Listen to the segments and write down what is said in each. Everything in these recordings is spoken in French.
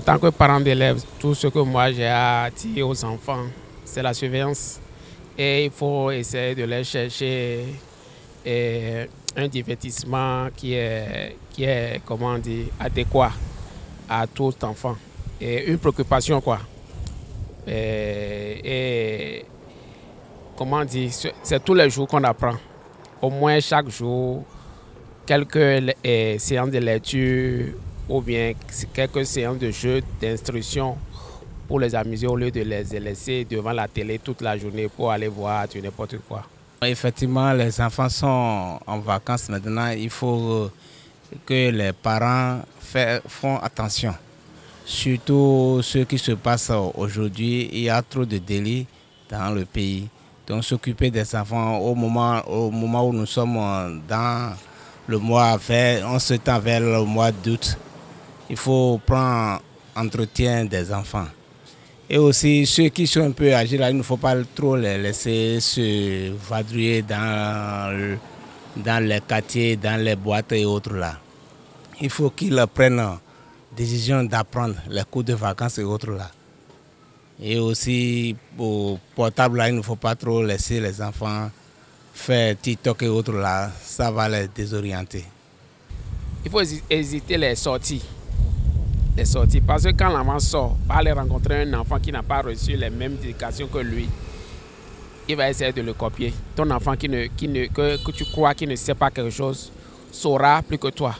En tant que parent d'élève, tout ce que moi j'ai à dire aux enfants, c'est la surveillance. Et il faut essayer de les chercher un divertissement qui est comment dire, adéquat à tout enfant. Et une préoccupation, quoi. Et comment dire, c'est tous les jours qu'on apprend. Au moins chaque jour, quelques séances de lecture ou bien quelques séances de jeux d'instruction pour les amuser au lieu de les laisser devant la télé toute la journée pour aller voir du n'importe quoi. Effectivement, les enfants sont en vacances maintenant. Il faut que les parents font attention. Surtout ce qui se passe aujourd'hui, il y a trop de délits dans le pays. Donc s'occuper des enfants au moment où nous sommes dans le mois on se tend vers le mois d'août. Il faut prendre entretien des enfants. Et aussi ceux qui sont un peu âgés, là, il ne faut pas trop les laisser se vadrouiller dans les quartiers, dans les boîtes et autres là. Il faut qu'ils prennent décision d'apprendre les cours de vacances et autres là. Et aussi au portable là, il ne faut pas trop laisser les enfants faire TikTok et autres là, ça va les désorienter. Il faut hésiter les sorties. Parce que quand l'enfant sort, va aller rencontrer un enfant qui n'a pas reçu les mêmes éducations que lui, il va essayer de le copier. Ton enfant que tu crois qu'il ne sait pas quelque chose saura plus que toi.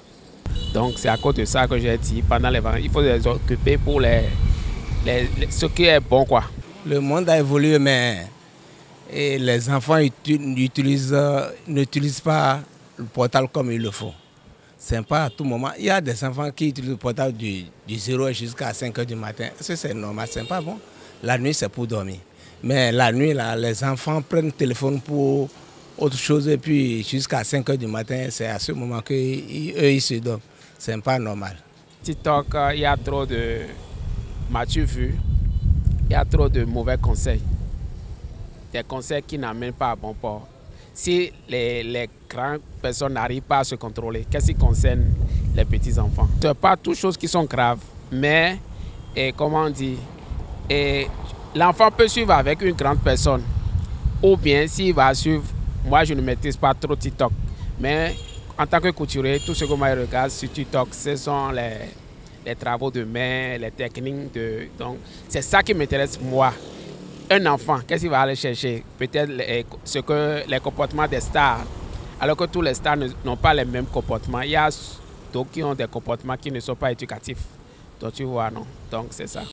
Donc c'est à cause de ça que j'ai dit pendant les vacances, il faut les occuper pour ce qui est bon, quoi. Le monde a évolué, mais les enfants n'utilisent pas le portable comme il le faut. C'est pas à tout moment. Il y a des enfants qui utilisent le portable du 0 jusqu'à 5 h du matin. C'est normal, c'est pas bon. La nuit, c'est pour dormir. Mais la nuit, là, les enfants prennent le téléphone pour autre chose et puis jusqu'à 5 h du matin, c'est à ce moment qu'eux, ils se dorment. C'est pas normal. TikTok, il y a trop de... M'as-tu vu? Il y a trop de mauvais conseils. Des conseils qui n'amènent pas à bon port. Si les grandes personnes n'arrivent pas à se contrôler, qu'est-ce qui concerne les petits-enfants? Ce n'est pas toutes choses qui sont graves, mais, comment on dit, l'enfant peut suivre avec une grande personne. Ou bien s'il va suivre, moi je ne maîtrise pas trop TikTok, mais en tant que couturier, tout ce que moi je regarde sur TikTok, ce sont les travaux de main, les techniques de... Donc c'est ça qui m'intéresse moi. Un enfant, qu'est-ce qu'il va aller chercher? Peut-être les comportements des stars. Alors que tous les stars n'ont pas les mêmes comportements. Il y a d'autres qui ont des comportements qui ne sont pas éducatifs. Donc tu vois, non? Donc c'est ça.